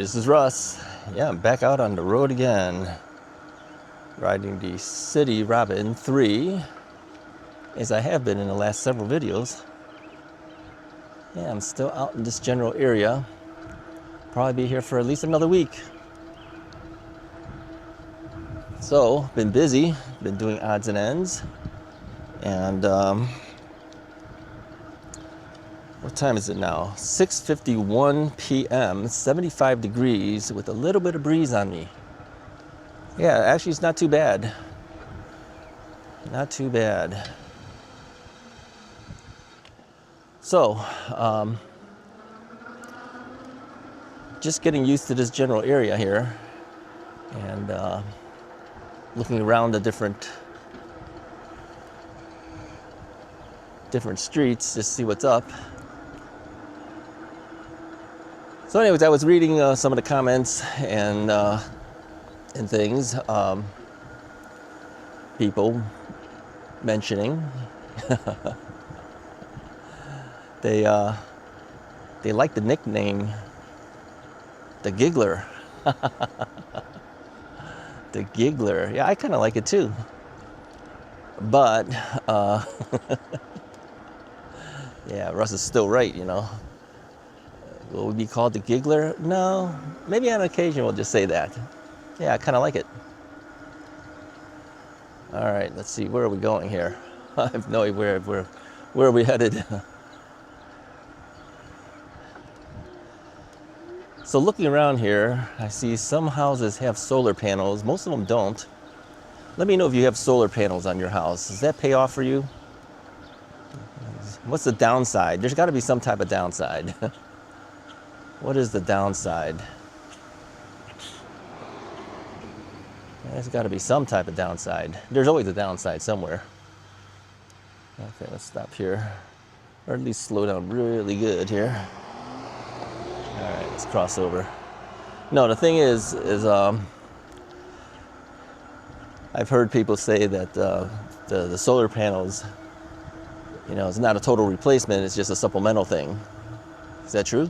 this is Russ. Yeah, I'm back out on the road again, riding the City Robin 3, as I have been in the last several videos. Yeah, I'm still out in this general area. Probably be here for at least another week. So, been busy, been doing odds and ends. And what time is it now? 6:51 p.m., 75 degrees with a little bit of breeze on me. Yeah, actually it's not too bad. Not too bad. So, just getting used to this general area here and looking around the different streets just to see what's up. So anyways, I was reading some of the comments and things, people mentioning they like the nickname the Giggler. The Giggler. Yeah, I kind of like it too. But yeah, Russ is still right, you know. Will we be called the Giggler? No, maybe on occasion we'll just say that. Yeah, I kind of like it. All right, let's see, where are we going here? I have no idea where are we headed? So looking around here, I see some houses have solar panels. Most of them don't. Let me know if you have solar panels on your house. Does that pay off for you? What's the downside? There's got to be some type of downside. What is the downside? There's got to be some type of downside. There's always a downside somewhere. Okay, let's stop here. Or at least slow down really good here. All right, let's cross over. No, the thing is I've heard people say that the solar panels, you know, it's not a total replacement, it's just a supplemental thing. Is that true?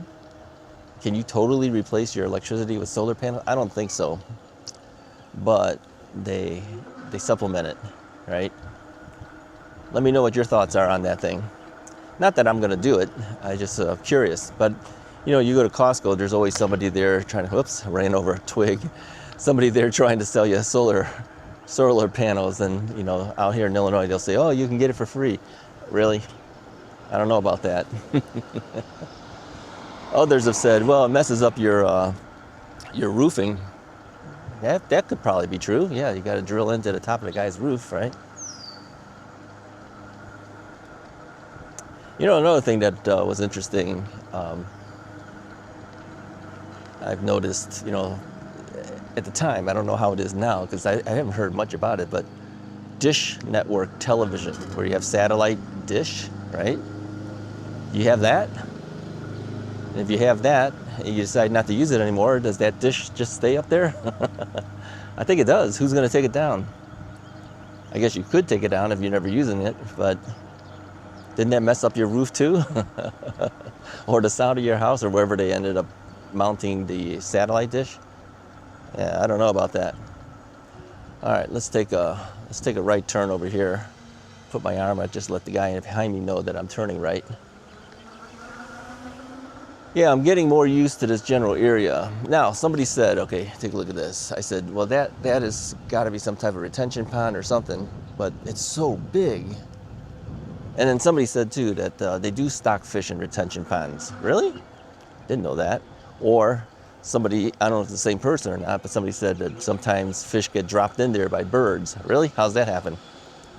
Can you totally replace your electricity with solar panels? I don't think so. But they supplement it, right? Let me know what your thoughts are on that thing. Not that I'm gonna do it, I just curious. But you know, you go to Costco, there's always somebody there trying to, whoops, ran over a twig. Somebody there trying to sell you solar panels, and you know, out here in Illinois, they'll say, oh, you can get it for free. Really? I don't know about that. Others have said, well, it messes up your roofing. That could probably be true. Yeah, you got to drill into the top of the guy's roof, right? You know, another thing that was interesting, I've noticed, you know, at the time, I don't know how it is now because I haven't heard much about it, but Dish Network television, where you have satellite dish, right? You have that? And if you have that, and you decide not to use it anymore, does that dish just stay up there? I think it does. Who's going to take it down? I guess you could take it down if you're never using it, but didn't that mess up your roof too? Or the sound of your house, or wherever they ended up mounting the satellite dish? Yeah, I don't know about that. All right, let's take a right turn over here. Put my arm out, just let the guy behind me know that I'm turning right. Yeah, I'm getting more used to this general area. Now, somebody said, okay, take a look at this. I said, well, that has got to be some type of retention pond or something, but it's so big. And then somebody said, too, that they do stock fish in retention ponds. Really? Didn't know that. Or somebody, I don't know if it's the same person or not, but somebody said that sometimes fish get dropped in there by birds. Really? How's that happen?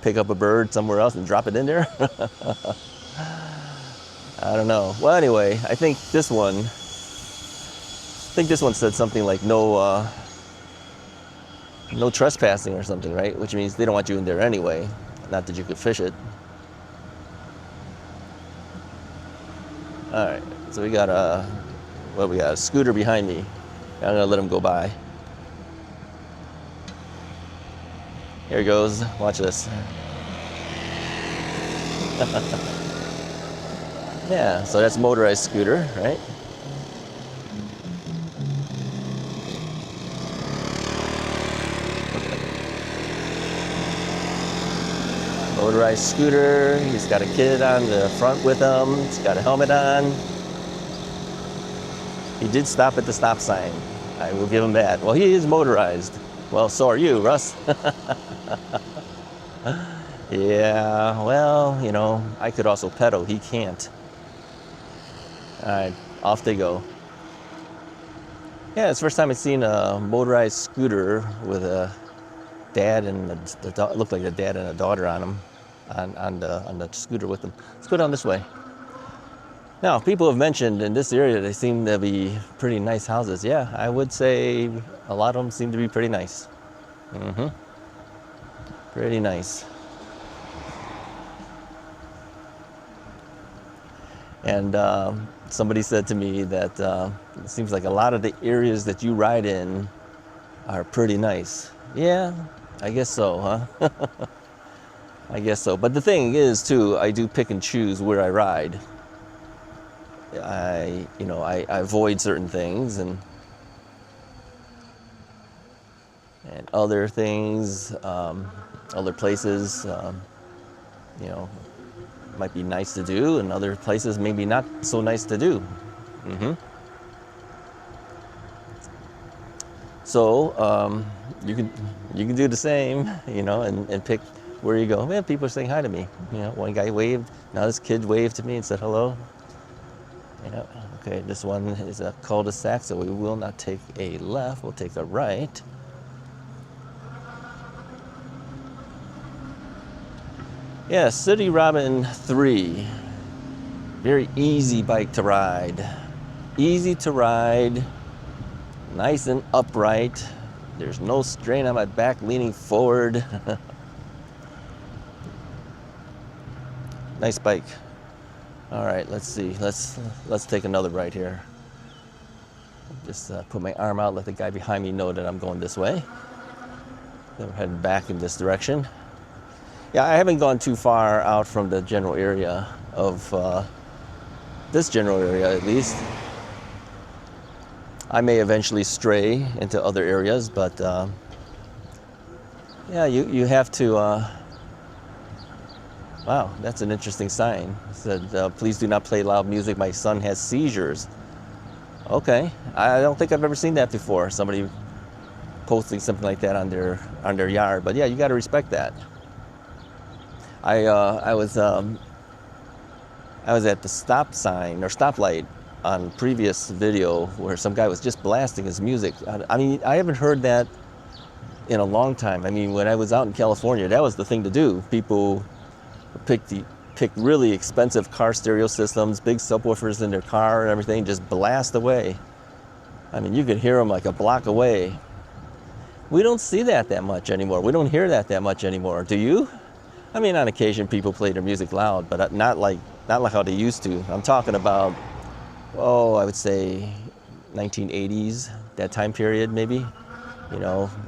Pick up a bird somewhere else and drop it in there? I don't know. Well, anyway, I think this one said something like no trespassing or something, right? Which means they don't want you in there anyway. Not that you could fish it. All right, so we got a scooter behind me. I'm gonna let him go by. Here he goes. Watch this. Yeah, so that's a motorized scooter, right? Motorized scooter. He's got a kid on the front with him. He's got a helmet on. He did stop at the stop sign. I will give him that. Well, he is motorized. Well, so are you, Russ. Yeah, well, you know, I could also pedal. He can't. All right, off they go. Yeah, it's the first time I've seen a motorized scooter with a dad and looked like a dad and a daughter on him, on the scooter with them. Let's go down this way. Now, people have mentioned in this area they seem to be pretty nice houses. Yeah, I would say a lot of them seem to be pretty nice. Pretty nice. And somebody said to me that it seems like a lot of the areas that you ride in are pretty nice. Yeah, I guess so, huh? I guess so. But the thing is, too, I do pick and choose where I ride. I avoid certain things and other things, other places, might be nice to do, and other places maybe not so nice to do. So you can do the same, and pick where you go. Man, people are saying hi to me. One guy waved. Now this kid waved to me and said hello. Okay, this one is a cul-de-sac, so we will not take a left. We'll take a right. Yeah, City Robin 3. Very easy bike to ride. Easy to ride. Nice and upright. There's no strain on my back leaning forward. Nice bike. All right, let's see. Let's take another right here. Just put my arm out, let the guy behind me know that I'm going this way. Then we're heading back in this direction. Yeah, I haven't gone too far out from the general area of this general area, at least. I may eventually stray into other areas, but yeah, you have to. Wow, that's an interesting sign. It said, "Please do not play loud music. My son has seizures." Okay, I don't think I've ever seen that before. Somebody posting something like that on their yard, but yeah, you got to respect that. I was at the stop sign or stoplight on previous video where some guy was just blasting his music. I mean, I haven't heard that in a long time. I mean, when I was out in California, that was the thing to do. People pick really expensive car stereo systems, big subwoofers in their car and everything, just blast away. I mean, you could hear them like a block away. We don't see that much anymore. We don't hear that much anymore. Do you? I mean, on occasion people play their music loud, but not like how they used to. I'm talking about, I would say 1980s, that time period maybe,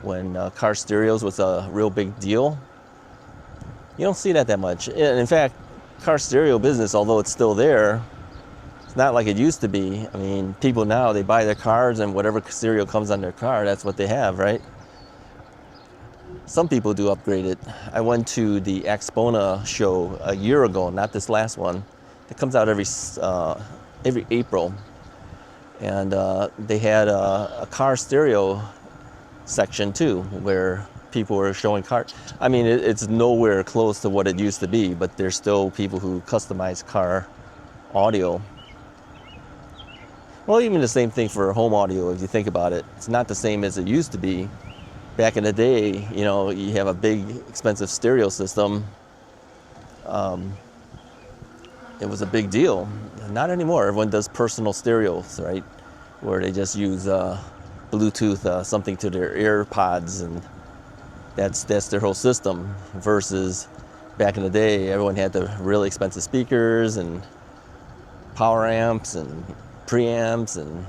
when car stereos was a real big deal. You don't see that much. And in fact, car stereo business, although it's still there, it's not like it used to be. I mean, people now, they buy their cars and whatever stereo comes on their car, that's what they have, right? Some people do upgrade it. I went to the Axpona show a year ago, not this last one. It comes out every April. And they had a car stereo section too, where people were showing cars. I mean, it's nowhere close to what it used to be, but there's still people who customize car audio. Well, even the same thing for home audio, if you think about it. It's not the same as it used to be. Back in the day, you have a big, expensive stereo system. It was a big deal. Not anymore. Everyone does personal stereos, right? Where they just use Bluetooth, something to their AirPods, and that's their whole system. Versus back in the day, everyone had the really expensive speakers and power amps and preamps and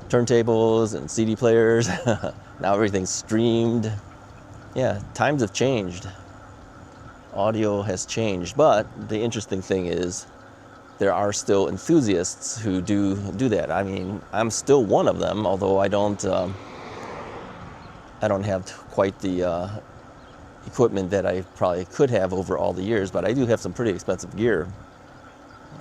turntables and CD players. Now everything's streamed. Yeah, times have changed. Audio has changed, but the interesting thing is there are still enthusiasts who do that. I mean, I'm still one of them, although I don't have quite the equipment that I probably could have over all the years, but I do have some pretty expensive gear.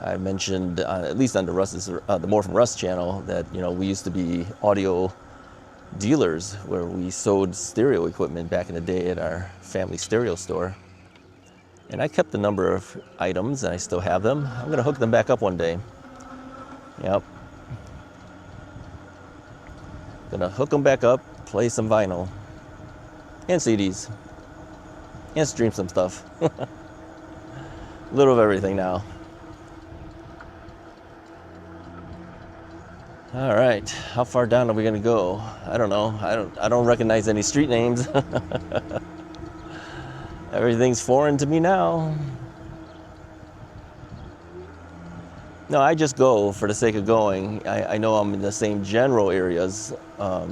I mentioned, at least on the More from Russ channel, that we used to be audio dealers where we sold stereo equipment back in the day at our family stereo store. And I kept a number of items, and I still have them. I'm going to hook them back up one day. Yep. Gonna hook them back up, play some vinyl, and CDs, and stream some stuff. A little of everything now. All right, how far down are we gonna go? I don't know. I don't recognize any street names. Everything's foreign to me now. No, I just go for the sake of going. I know I'm in the same general areas. I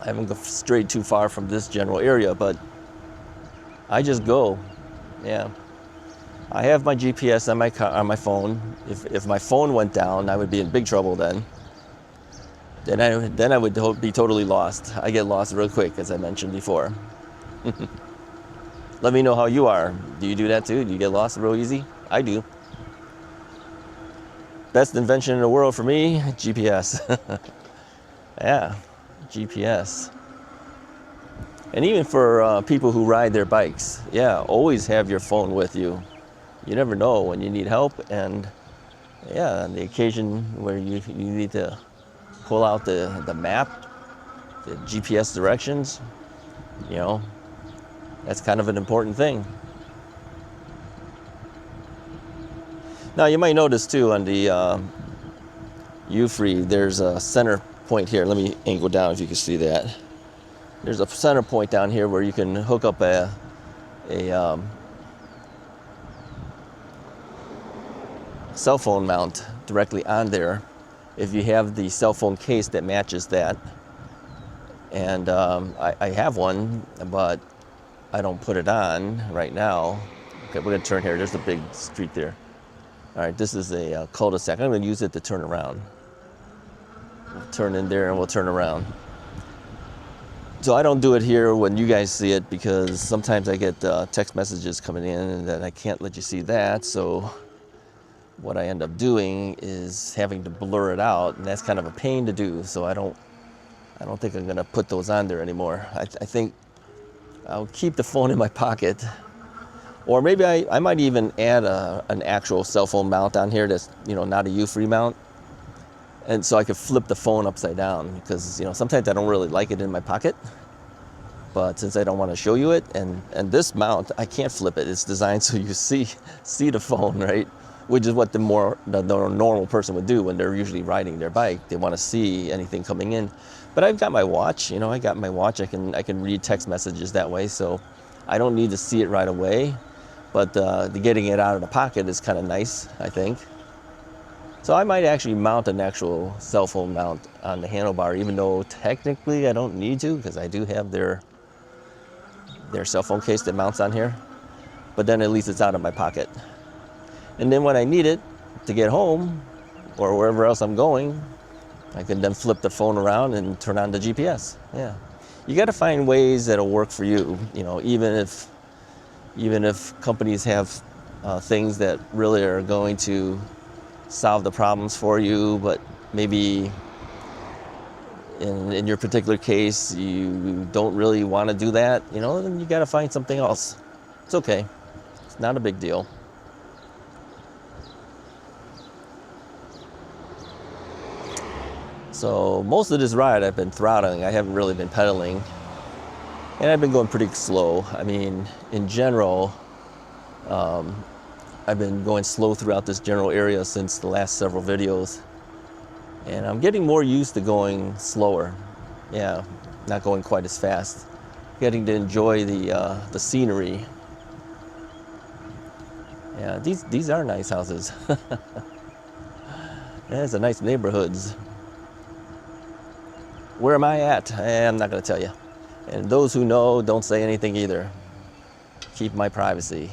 haven't strayed too far from this general area, but I just go. Yeah. I have my GPS on my phone. If my phone went down, I would be in big trouble then. Then I would be totally lost. I get lost real quick, as I mentioned before. Let me know how you are. Do you do that too? Do you get lost real easy? I do. Best invention in the world for me, GPS. Yeah, GPS. And even for people who ride their bikes, yeah, always have your phone with you. You never know when you need help, and yeah, on the occasion where you need to pull out the map, the GPS directions, that's kind of an important thing. Now you might notice too on the U-Free, there's a center point here. Let me angle down if you can see that. There's a center point down here where you can hook up a cell phone mount directly on there if you have the cell phone case that matches that. And I have one, but I don't put it on right now. Okay, we're gonna turn here. There's a big street there. All right, this is a cul-de-sac. I'm gonna use it to turn around. We'll turn in there and we'll turn around. So I don't do it here when you guys see it because sometimes I get text messages coming in and that I can't let you see that. So what I end up doing is having to blur it out, and that's kind of a pain to do. So I don't think I'm gonna put those on there anymore. I think I'll keep the phone in my pocket. Or maybe I might even add an actual cell phone mount on here that's not a U-Free mount, and so I could flip the phone upside down because sometimes I don't really like it in my pocket. But since I don't want to show you it, and this mount I can't flip it. It's designed so you see the phone, right? Which is what the normal person would do when they're usually riding their bike. They want to see anything coming in. But I've got my watch. I got my watch. I can read text messages that way, so I don't need to see it right away. But the getting it out of the pocket is kind of nice, I think. So I might actually mount an actual cell phone mount on the handlebar, even though technically I don't need to because I do have their cell phone case that mounts on here. But then at least it's out of my pocket. And then when I need it to get home or wherever else I'm going, I can then flip the phone around and turn on the GPS. Yeah. You got to find ways that'll work for you, even if companies have things that really are going to solve the problems for you, but maybe in your particular case, you don't really want to do that, then you got to find something else. It's okay. It's not a big deal. So most of this ride I've been throttling. I haven't really been pedaling. And I've been going pretty slow. I mean, in general, I've been going slow throughout this general area since the last several videos. And I'm getting more used to going slower. Yeah, not going quite as fast. Getting to enjoy the scenery. Yeah, these are nice houses. There's a nice neighborhoods. Where am I at? I'm not going to tell you. And those who know, don't say anything either. Keep my privacy.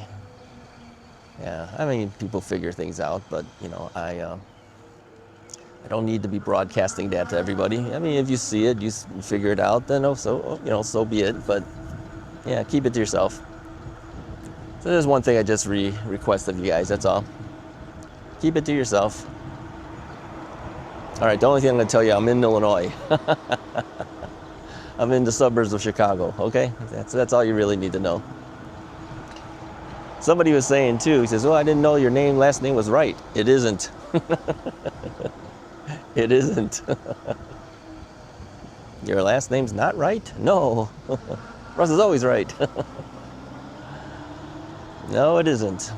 Yeah, I mean, people figure things out, but I don't need to be broadcasting that to everybody. I mean, if you see it, you figure it out, then so be it. But Yeah, keep it to yourself. So there's one thing I just request of you guys, that's all. Keep it to yourself. All right, the only thing I'm gonna tell you, I'm in Illinois. I'm in the suburbs of Chicago, okay? That's all you really need to know. Somebody was saying too, he says, oh, I didn't know your last name was right. It isn't. It isn't. Your last name's not right? No. Russ is always right. No, it isn't.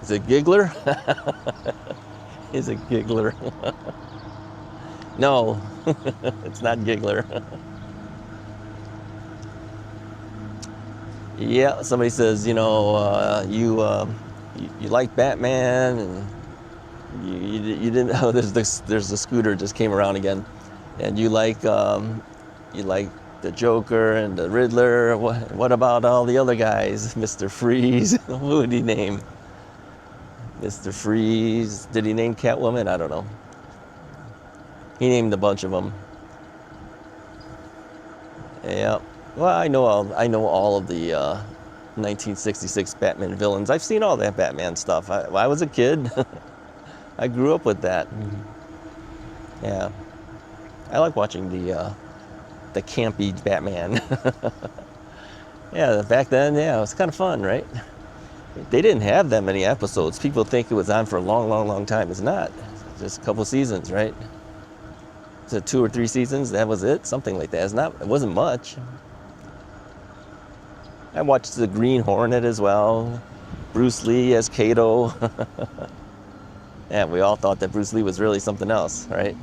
Is it Giggler? Is it Giggler? No, it's not Giggler. Yeah, somebody says, you like Batman, and you didn't. Oh, there's the scooter just came around again, and you like the Joker and the Riddler. What about all the other guys? Mr. Freeze. Who did he name? Mr. Freeze. Did he name Catwoman? I don't know. He named a bunch of them. Yeah. Well, I know all of the 1966 Batman villains. I've seen all that Batman stuff. I was a kid. I grew up with that. Yeah. I like watching the campy Batman. Yeah, back then, yeah, it was kind of fun, right? They didn't have that many episodes. People think it was on for a long, long, long time. It's not. It's just a couple seasons, right? Is it 2 or 3 seasons? That was it? Something like that. It wasn't much. I watched the Green Hornet as well. Bruce Lee as Kato. Yeah, we all thought that Bruce Lee was really something else, right?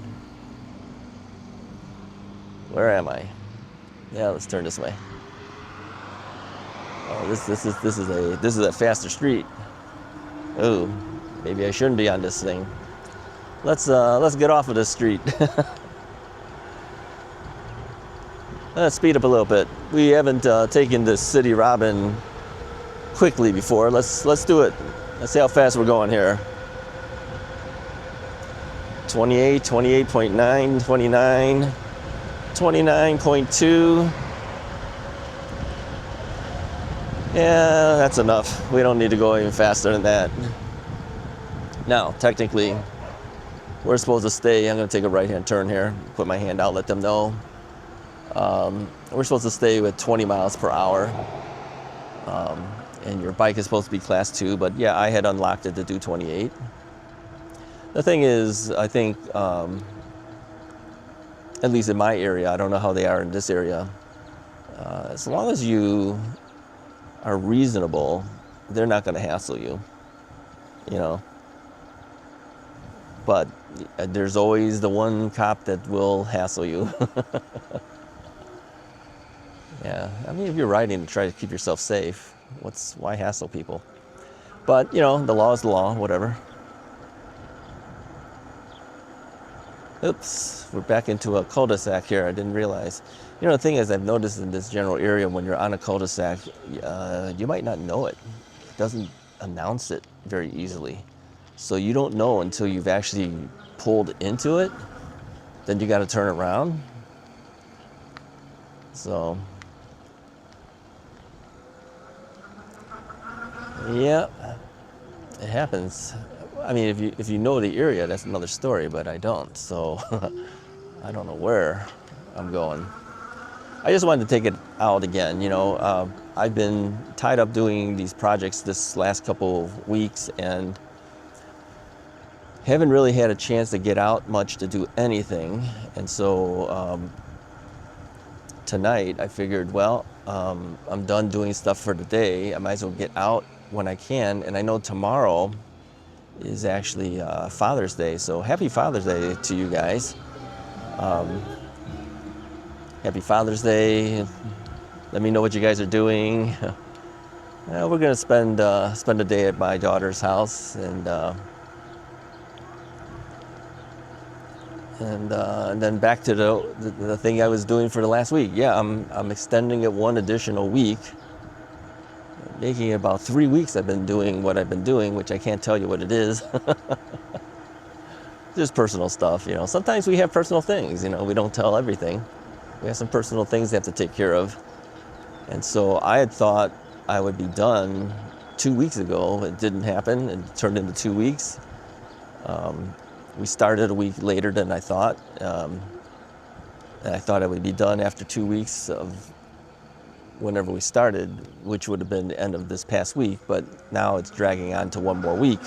Where am I? Yeah, let's turn this way. Oh, this is a faster street. Oh, maybe I shouldn't be on this thing. Let's get off of this street. Let's speed up a little bit. We haven't taken this city robin quickly before. Let's do it. Let's see how fast we're going here. 28, 28.9, 29, 29.2. Yeah, that's enough. We don't need to go any faster than that. Now, technically, we're supposed to stay. I'm going to take a right-hand turn here. Put my hand out, let them know. We're supposed to stay with 20 miles per hour. And your bike is supposed to be class 2, but yeah, I had unlocked it to do 28. The thing is, I think, at least in my area, I don't know how they are in this area, as long as you are reasonable, they're not going to hassle you, But there's always the one cop that will hassle you. Yeah, I mean, if you're riding to try to keep yourself safe, why hassle people? But, the law is the law, whatever. Oops, we're back into a cul-de-sac here. I didn't realize. The thing is, I've noticed in this general area, when you're on a cul-de-sac, you might not know it. It doesn't announce it very easily. So you don't know until you've actually pulled into it. Then you got to turn around. So, yeah, it happens. I mean, if you know the area, that's another story, but I don't. So I don't know where I'm going. I just wanted to take it out again. I've been tied up doing these projects this last couple of weeks and haven't really had a chance to get out much to do anything. And so tonight I figured, well, I'm done doing stuff for the day. I might as well get out when I can. And I know tomorrow is actually Father's Day. So happy Father's Day to you guys. Happy Father's Day. Let me know what you guys are doing. We're gonna spend a day at my daughter's house and then back to the thing I was doing for the last week. Yeah, I'm extending it one additional week, making it about 3 weeks I've been doing what I've been doing, which I can't tell you what it is. just personal stuff, you know. Sometimes we have personal things, you know, we don't tell everything. We have some personal things we have to take care of. And so I had thought I would be done 2 weeks ago. It didn't happen. It turned into 2 weeks. We started a week later than I thought. And I thought I would be done after 2 weeks of whenever we started, which would have been the end of this past week, but now it's dragging on to one more week.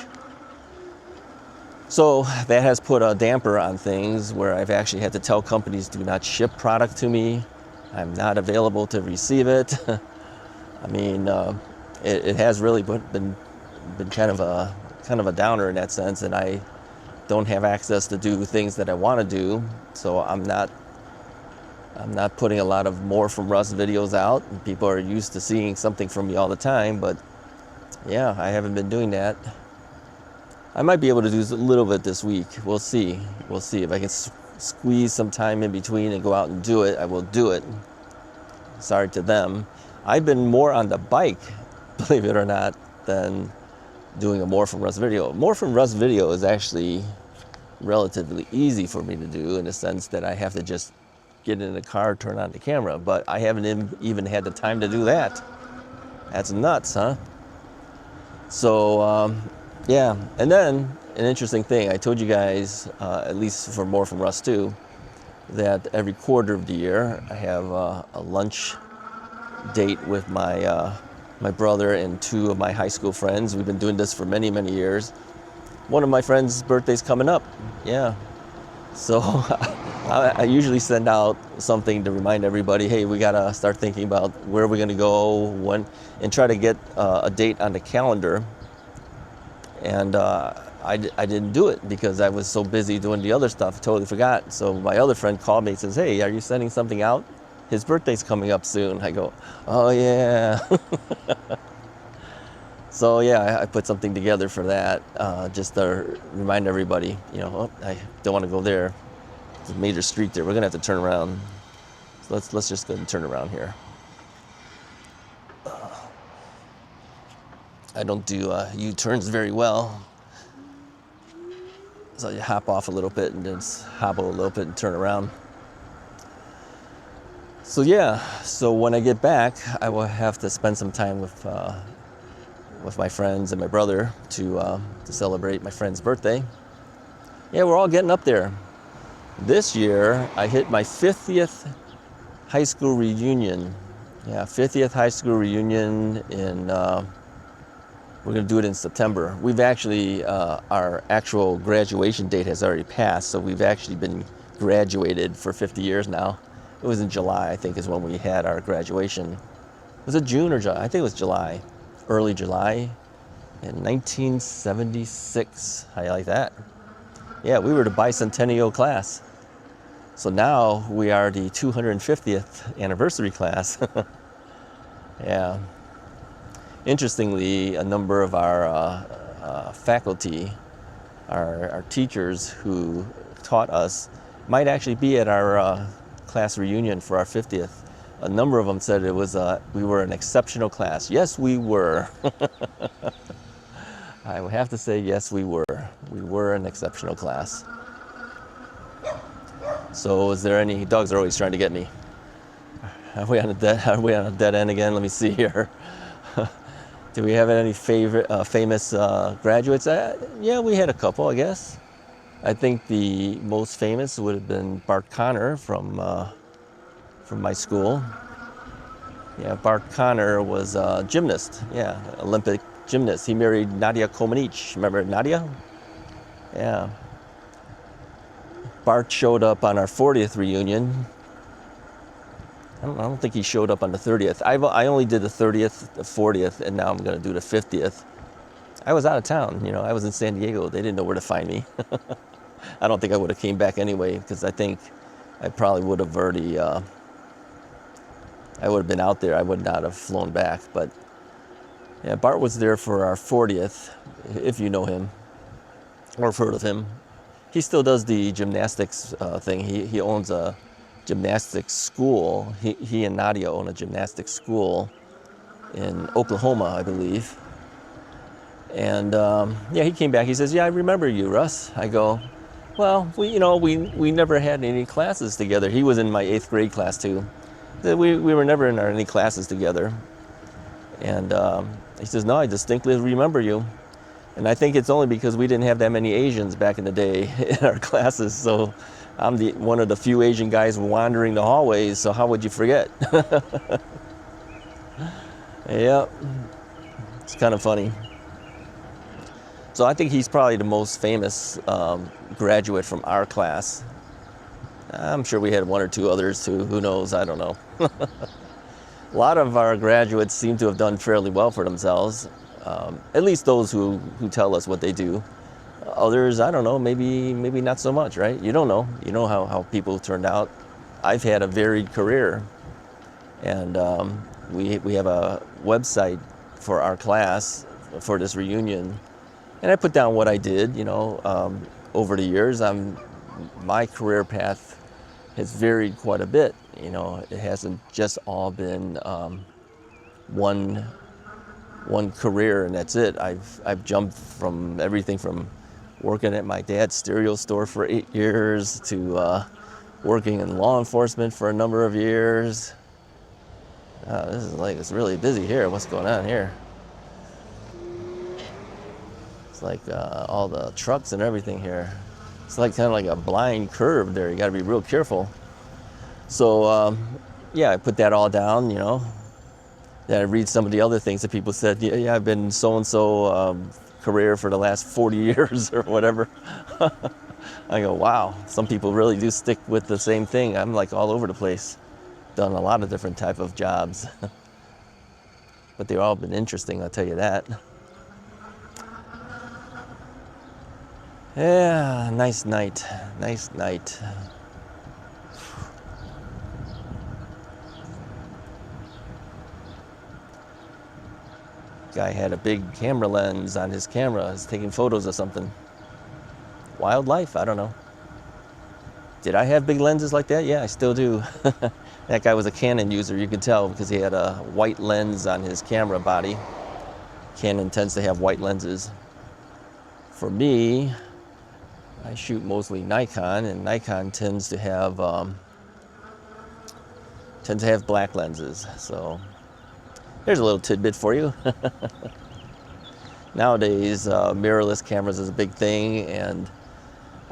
So that has put a damper on things where I've actually had to tell companies do not ship product to me. I'm not available to receive it. I mean, it has really been kind of a downer in that sense, and I don't have access to do things that I want to do. So I'm not putting a lot of More From Russ videos out. People are used to seeing something from me all the time, but yeah, I haven't been doing that. I might be able to do a little bit this week. We'll see. We'll see. If I can squeeze some time in between and go out and do it, I will do it. Sorry to them. I've been more on the bike, believe it or not, than doing a More From Russ video. More From Russ video is actually relatively easy for me to do in the sense that I have to just get in the car, turn on the camera, but I haven't even had the time to do that. That's nuts, huh? So, yeah, and then an interesting thing, I told you guys, at least for More From Russ too, that every quarter of the year I have a lunch date with my brother and two of my high school friends. We've been doing this for many, many years. One of my friends' birthday's coming up, yeah. So I usually send out something to remind everybody, hey, we gotta start thinking about where we're gonna go, when, and try to get a date on the calendar. And I didn't do it because I was so busy doing the other stuff, totally forgot. So my other friend called me and says, hey, are you sending something out? His birthday's coming up soon. I go, oh yeah. So yeah, I put something together for that, just to remind everybody, you know, oh, I don't want to go there. It's a major street there. We're gonna have to turn around. So let's just go and turn around here. I don't do U-turns very well. So you hop off a little bit and then hobble a little bit and turn around. So yeah, so when I get back, I will have to spend some time with my friends and my brother to celebrate my friend's birthday. Yeah, we're all getting up there. This year, I hit my 50th high school reunion. Yeah, 50th high school reunion in, we're gonna do it in September. We've actually, our actual graduation date has already passed, so we've actually been graduated for 50 years now. It was in July, I think, is when we had our graduation. Was it June or July? I think it was July, early July in 1976. How you like that? Yeah, we were the bicentennial class. So now we are the 250th anniversary class. Yeah. Interestingly, a number of our faculty, our teachers who taught us, might actually be at our class reunion for our 50th. A number of them said it was we were an exceptional class. Yes, we were. I would have to say yes, we were. We were an exceptional class. So, is there any dogs are always trying to get me? Are we on a dead end again? Let me see here. Do we have any famous graduates? Yeah, we had a couple, I guess. I think the most famous would have been Bart Connor from my school. Yeah, Bart Connor was a gymnast. Yeah, Olympic gymnast. He married Nadia Comaneci. Remember Nadia? Yeah. Bart showed up on our 40th reunion. I don't think he showed up on the 30th. I only did the 30th, the 40th, and now I'm going to do the 50th. I was out of town, you know. I was in San Diego. They didn't know where to find me. I don't think I would have came back anyway, because I think I probably would have already, I would have been out there. I would not have flown back. But yeah, Bart was there for our 40th, if you know him or have heard of him. He still does the gymnastics thing. He owns a gymnastics school. He and Nadia own a gymnastics school in Oklahoma, I believe. And yeah, he came back. He says, yeah, I remember you, Russ. I go, Well, we never had any classes together. He was in my 8th grade class too. We were never in any classes together. And he says, no, I distinctly remember you. And I think it's only because we didn't have that many Asians back in the day in our classes. So I'm one of the few Asian guys wandering the hallways. So how would you forget? Yep. It's kind of funny. So I think he's probably the most famous graduate from our class. I'm sure we had 1 or 2 others too. Who knows? I don't know. A lot of our graduates seem to have done fairly well for themselves, at least those who tell us what they do. Others, I don't know, maybe not so much, right? You don't know. You know how people turned out. I've had a varied career, and we have a website for our class for this reunion, and I put down what I did, over the years. My career path has varied quite a bit. It hasn't just all been one career and that's it. I've jumped from everything from working at my dad's stereo store for 8 years to working in law enforcement for a number of years. It's really busy here. What's going on here? It's like all the trucks and everything here. It's like kind of like a blind curve there. You got to be real careful. So yeah, I put that all down, Then I read some of the other things that people said. Yeah, I've been so-and-so career for the last 40 years or whatever. I go, wow, some people really do stick with the same thing. I'm like all over the place. Done a lot of different type of jobs. But they've all been interesting, I'll tell you that. Yeah, nice night. Nice night. Guy had a big camera lens on his camera. He's taking photos of something. Wildlife, I don't know. Did I have big lenses like that? Yeah, I still do. That guy was a Canon user, you could tell, because he had a white lens on his camera body. Canon tends to have white lenses. For me, I shoot mostly Nikon, and Nikon tends to have black lenses. So there's a little tidbit for you. Nowadays, mirrorless cameras is a big thing, and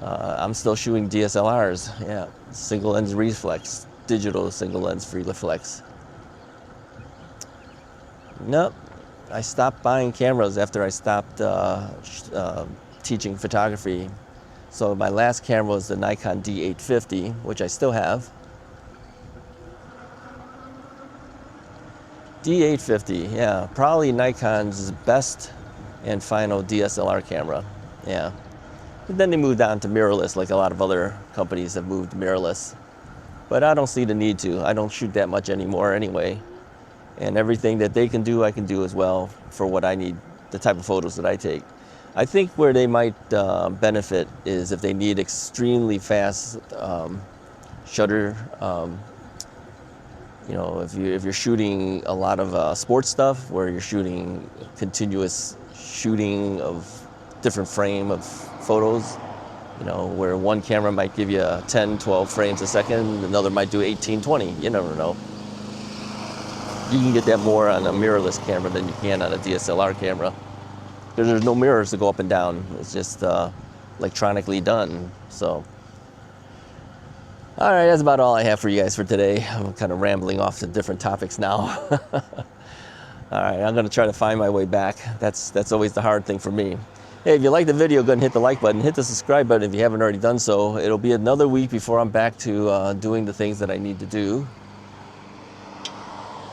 I'm still shooting DSLRs. Yeah, single lens reflex, digital single lens reflex. Nope, I stopped buying cameras after I stopped teaching photography. So my last camera was the Nikon D850, which I still have. D850, yeah, probably Nikon's best and final DSLR camera, yeah. And then they moved on to mirrorless, like a lot of other companies have moved mirrorless. But I don't see the need to. I don't shoot that much anymore anyway. And everything that they can do, I can do as well for what I need, the type of photos that I take. I think where they might benefit is if they need extremely fast shutter. If you're shooting a lot of sports stuff, where you're shooting continuous shooting of different frame of photos, where one camera might give you 10, 12 frames a second, another might do 18, 20. You never know. You can get that more on a mirrorless camera than you can on a DSLR camera. There's no mirrors to go up and down. It's just electronically done. So, all right, that's about all I have for you guys for today. I'm kind of rambling off to different topics now. All right, I'm gonna try to find my way back. That's always the hard thing for me. Hey, if you like the video, go ahead and hit the like button. Hit the subscribe button if you haven't already done so. It'll be another week before I'm back to doing the things that I need to do.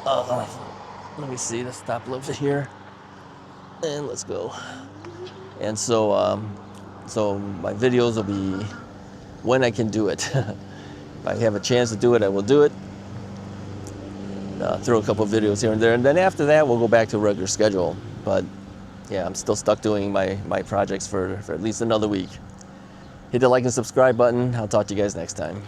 Let me see, let's stop a little bit here. And let's go. And so my videos will be when I can do it. If I have a chance to do it, I will do it. Throw a couple of videos here and there, and then after that, we'll go back to a regular schedule. But yeah, I'm still stuck doing my projects for at least another week. Hit the like and subscribe button. I'll talk to you guys next time.